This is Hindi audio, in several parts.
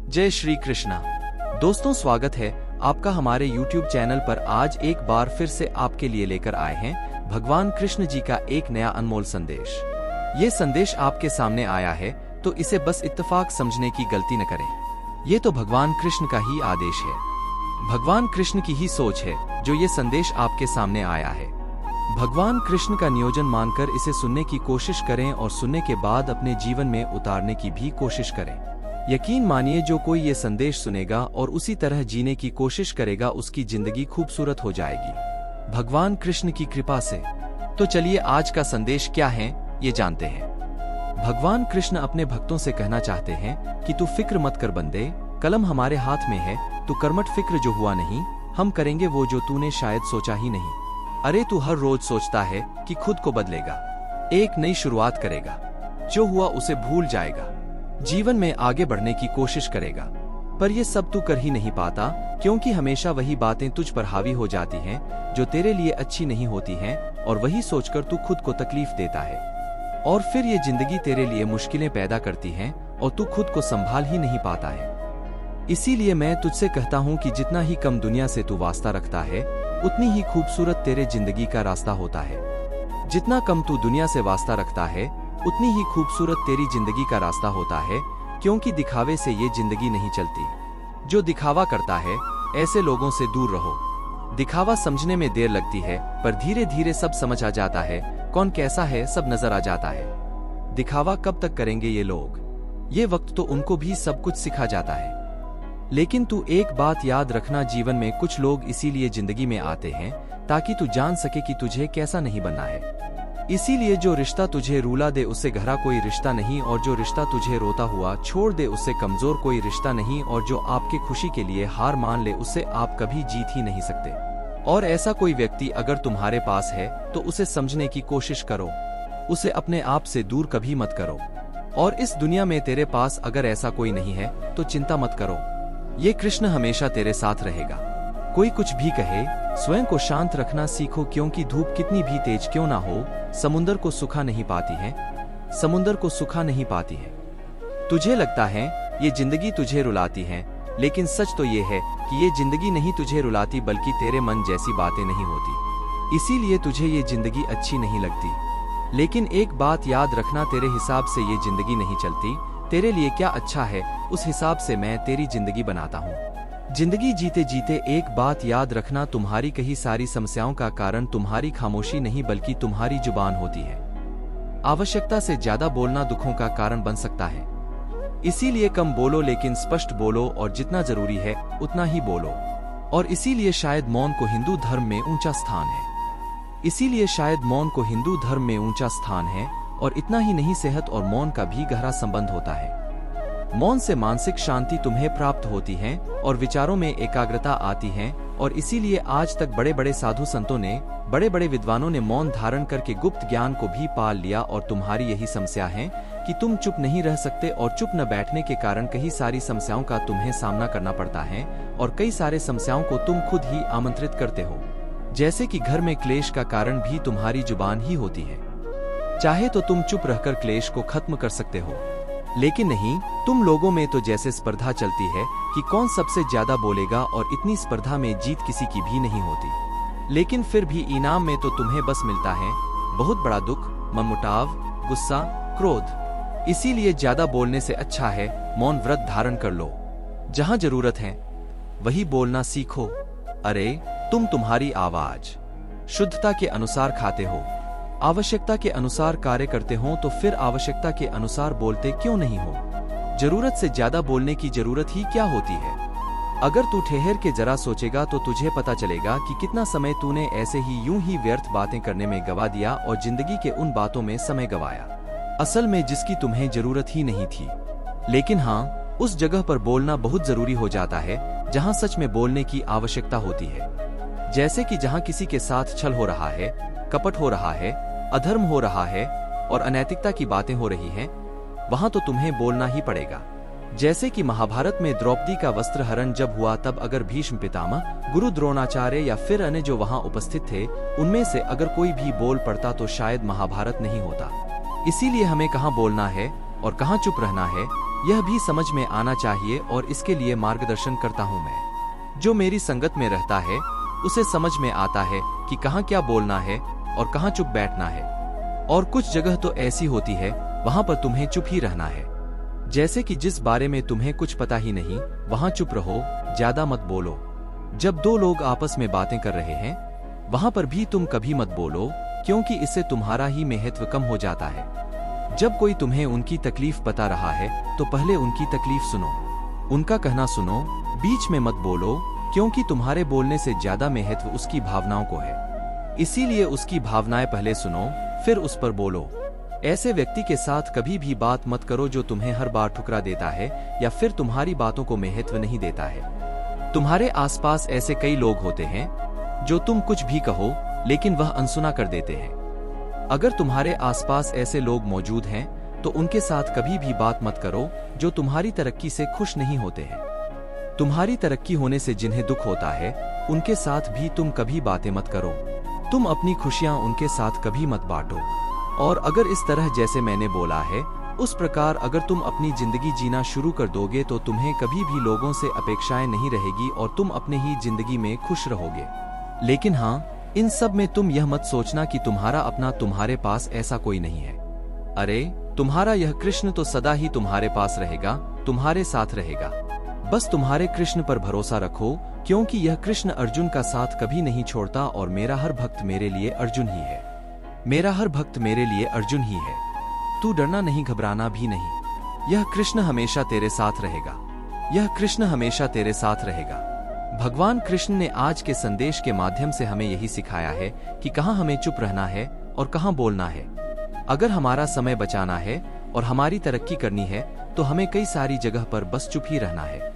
जय श्री कृष्णा। दोस्तों, स्वागत है आपका हमारे YouTube चैनल पर। आज एक बार फिर से आपके लिए लेकर आए हैं भगवान कृष्ण जी का एक नया अनमोल संदेश। ये संदेश आपके सामने आया है तो इसे बस इत्तेफाक समझने की गलती न करें। ये तो भगवान कृष्ण का ही आदेश है, भगवान कृष्ण की ही सोच है जो ये संदेश आपके सामने आया है। भगवान कृष्ण का नियोजन मानकर इसे सुनने की कोशिश करें और सुनने के बाद अपने जीवन में उतारने की भी कोशिश करें। यकीन मानिए, जो कोई ये संदेश सुनेगा और उसी तरह जीने की कोशिश करेगा उसकी जिंदगी खूबसूरत हो जाएगी भगवान कृष्ण की कृपा से। तो चलिए आज का संदेश क्या है ये जानते हैं। भगवान कृष्ण अपने भक्तों से कहना चाहते हैं कि तू फिक्र मत कर बंदे, कलम हमारे हाथ में है। तू कर्मठ फिक्र जो हुआ नहीं, हम करेंगे वो जो तूने शायद सोचा ही नहीं। अरे तू हर रोज सोचता है कि खुद को बदलेगा, एक नई शुरुआत करेगा, जो हुआ उसे भूल जाएगा, जीवन में आगे बढ़ने की कोशिश करेगा। पर ये सब तू कर ही नहीं पाता, क्योंकि हमेशा वही बातें तुझ पर हावी हो जाती हैं जो तेरे लिए अच्छी नहीं होती हैं, और वही सोचकर तू खुद को तकलीफ देता है। और फिर ये जिंदगी तेरे लिए मुश्किलें पैदा करती हैं और तू खुद को संभाल ही नहीं पाता है। इसीलिए मैं तुझसे कहता हूँ कि जितना ही कम दुनिया से तू वास्ता रखता है, उतनी ही खूबसूरत तेरे जिंदगी का रास्ता होता है। जितना कम तू दुनिया से वास्ता रखता है, उतनी ही खूबसूरत तेरी जिंदगी का रास्ता होता है, क्योंकि दिखावे से ये जिंदगी नहीं चलती। जो दिखावा करता है, ऐसे लोगों से दूर रहो। दिखावा समझने में देर लगती है, पर धीरे धीरे सब समझ आ जाता है। कौन कैसा है सब नजर आ जाता है। दिखावा कब तक करेंगे ये लोग, ये वक्त तो उनको भी सब कुछ सिखा जाता है। लेकिन तू एक बात याद रखना, जीवन में कुछ लोग इसीलिए जिंदगी में आते हैं ताकि तू जान सके कि तुझे कैसा नहीं बनना है। इसीलिए जो रिश्ता तुझे रूला दे उससे गहरा कोई रिश्ता नहीं, और जो रिश्ता तुझे रोता हुआ छोड़ दे उससे कमजोर कोई रिश्ता नहीं, और जो आपके खुशी के लिए हार मान ले उससे आप कभी जीत ही नहीं सकते। और ऐसा कोई व्यक्ति अगर तुम्हारे पास है तो उसे समझने की कोशिश करो, उसे अपने आप से दूर कभी मत करो। और इस दुनिया में तेरे पास अगर ऐसा कोई नहीं है तो चिंता मत करो, ये कृष्ण हमेशा तेरे साथ रहेगा। कोई कुछ भी कहे, स्वयं को शांत रखना सीखो, क्योंकि धूप कितनी भी तेज क्यों ना हो, समुंदर को सुखा नहीं पाती है, समुंदर को सुखा नहीं पाती है। तुझे लगता है ये जिंदगी तुझे रुलाती है, लेकिन सच तो ये है कि ये जिंदगी नहीं तुझे रुलाती, बल्कि तेरे मन जैसी बातें नहीं होती, इसीलिए तुझे ये जिंदगी अच्छी नहीं लगती। लेकिन एक बात याद रखना, तेरे हिसाब से ये जिंदगी नहीं चलती। तेरे लिए क्या अच्छा है उस हिसाब से मैं तेरी जिंदगी बनाता हूँ। जिंदगी जीते जीते एक बात याद रखना, तुम्हारी कही सारी समस्याओं का कारण तुम्हारी खामोशी नहीं बल्कि तुम्हारी जुबान होती है। आवश्यकता से ज्यादा बोलना दुखों का कारण बन सकता है, इसीलिए कम बोलो लेकिन स्पष्ट बोलो, और जितना जरूरी है उतना ही बोलो। और इसीलिए शायद मौन को हिंदू धर्म में ऊंचा स्थान है, इसीलिए शायद मौन को हिंदू धर्म में ऊंचा स्थान है। और इतना ही नहीं, सेहत और मौन का भी गहरा संबंध होता है। मौन से मानसिक शांति तुम्हें प्राप्त होती है और विचारों में एकाग्रता आती है। और इसीलिए आज तक बड़े बड़े साधु संतों ने, बड़े बड़े विद्वानों ने मौन धारण करके गुप्त ज्ञान को भी पाल लिया। और तुम्हारी यही समस्या है कि तुम चुप नहीं रह सकते, और चुप न बैठने के कारण कई सारी समस्याओं का तुम्हें सामना करना पड़ता है, और कई सारे समस्याओं को तुम खुद ही आमंत्रित करते हो। जैसे कि घर में क्लेश का कारण भी तुम्हारी जुबान ही होती है। चाहे तो तुम चुप रहकर क्लेश को खत्म कर सकते हो, लेकिन नहीं, तुम लोगों में तो जैसे स्पर्धा चलती है कि कौन सबसे ज्यादा बोलेगा, और इतनी स्पर्धा में जीत किसी की भी नहीं होती। लेकिन फिर भी इनाम में तो तुम्हें बस मिलता है बहुत बड़ा दुख, मनमुटाव, गुस्सा, क्रोध। इसीलिए ज्यादा बोलने से अच्छा है मौन व्रत धारण कर लो। जहां जरूरत है वही बोलना सीखो। अरे तुम तुम्हारी आवाज शुद्धता के अनुसार खाते हो, आवश्यकता के अनुसार कार्य करते हो, तो फिर आवश्यकता के अनुसार बोलते क्यों नहीं हो। जरूरत से ज्यादा बोलने की जरूरत ही क्या होती है। अगर तू ठहर के जरा सोचेगा तो तुझे पता चलेगा कि कितना समय तूने ऐसे ही यूं ही व्यर्थ बातें करने में गवा दिया, और जिंदगी के उन बातों में समय गवाया असल में जिसकी तुम्हें जरूरत ही नहीं थी। लेकिन हाँ, उस जगह पर बोलना बहुत जरूरी हो जाता है जहां सच में बोलने की आवश्यकता होती है। जैसे कि जहां किसी के साथ छल हो रहा है, कपट हो रहा है, अधर्म हो रहा है और अनैतिकता की बातें हो रही हैं, वहां तो तुम्हें बोलना ही पड़ेगा। जैसे कि महाभारत में द्रौपदी का वस्त्र हरण जब हुआ, तब अगर भीष्म पितामह, गुरु द्रोणाचार्य या फिर अन्य जो वहां उपस्थित थे, उनमें से अगर कोई भी बोल पड़ता तो शायद महाभारत नहीं होता। इसीलिए हमें कहां बोलना है और कहां चुप रहना है, यह भी समझ में आना चाहिए और इसके लिए मार्गदर्शन करता हूँ मैं। जो मेरी संगत में रहता है उसे समझ में आता है कि कहाँ क्या बोलना है और कहाँ चुप बैठना है। और कुछ जगह तो ऐसी होती है वहां पर तुम्हें चुप ही रहना है। जैसे कि जिस बारे में तुम्हें कुछ पता ही नहीं वहां चुप रहो, ज्यादा मत बोलो। जब दो लोग आपस में बातें कर रहे हैं वहां पर भी तुम कभी मत बोलो, क्योंकि इससे तुम्हारा ही महत्व कम हो जाता है। जब कोई तुम्हें उनकी तकलीफ बता रहा है तो पहले उनकी तकलीफ सुनो, उनका कहना सुनो, बीच में मत बोलो, क्योंकि तुम्हारे बोलने से ज्यादा महत्व उसकी भावनाओं को है। इसीलिए उसकी भावनाएं पहले सुनो फिर उस पर बोलो। ऐसे व्यक्ति के साथ कभी भी बात मत करो जो तुम्हें हर बार ठुकरा देता है या फिर तुम्हारी बातों को महत्व नहीं देता है। तुम्हारे आसपास ऐसे कई लोग होते हैं जो तुम कुछ भी कहो लेकिन वह अनसुना कर देते हैं। अगर तुम्हारे आसपास ऐसे लोग मौजूद हैं तो उनके साथ कभी भी बात मत करो जो तुम्हारी तरक्की से खुश नहीं होते हैं। तुम्हारी तरक्की होने से जिन्हें दुख होता है उनके साथ भी तुम कभी बातें मत करो। तुम अपनी खुशियां उनके साथ कभी मत बांटो। और अगर इस तरह जैसे मैंने बोला है उस प्रकार अगर तुम अपनी जिंदगी जीना शुरू कर दोगे तो तुम्हें कभी भी लोगों से अपेक्षाएं नहीं रहेगी और तुम अपने ही जिंदगी में खुश रहोगे। लेकिन हाँ, इन सब में तुम यह मत सोचना कि तुम्हारा अपना तुम्हारे पास ऐसा कोई नहीं है। अरे तुम्हारा यह कृष्ण तो सदा ही तुम्हारे पास रहेगा, तुम्हारे साथ रहेगा। बस तुम्हारे कृष्ण पर भरोसा रखो, क्योंकि यह कृष्ण अर्जुन का साथ कभी नहीं छोड़ता और मेरा हर भक्त मेरे लिए अर्जुन ही है। मेरा हर भक्त मेरे लिए अर्जुन ही है। तू डरना नहीं, घबराना भी नहीं। यह कृष्ण हमेशा तेरे साथ रहेगा। यह कृष्ण हमेशा तेरे साथ रहेगा। भगवान कृष्ण ने आज के संदेश के माध्यम से हमें यही सिखाया है कि कहाँ हमें चुप रहना है और कहाँ बोलना है। अगर हमारा समय बचाना है और हमारी तरक्की करनी है तो हमें कई सारी जगह पर बस चुप ही रहना है।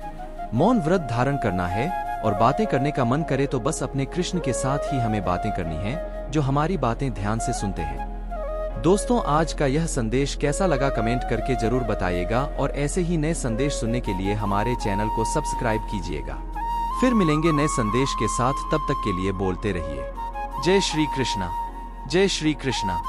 मौन व्रत धारण करना है और बातें करने का मन करे तो बस अपने कृष्ण के साथ ही हमें बातें करनी है, जो हमारी बातें ध्यान से सुनते हैं। दोस्तों, आज का यह संदेश कैसा लगा कमेंट करके जरूर बताइएगा और ऐसे ही नए संदेश सुनने के लिए हमारे चैनल को सब्सक्राइब कीजिएगा। फिर मिलेंगे नए संदेश के साथ, तब तक के लिए बोलते रहिए जय श्री कृष्णा, जय श्री कृष्णा।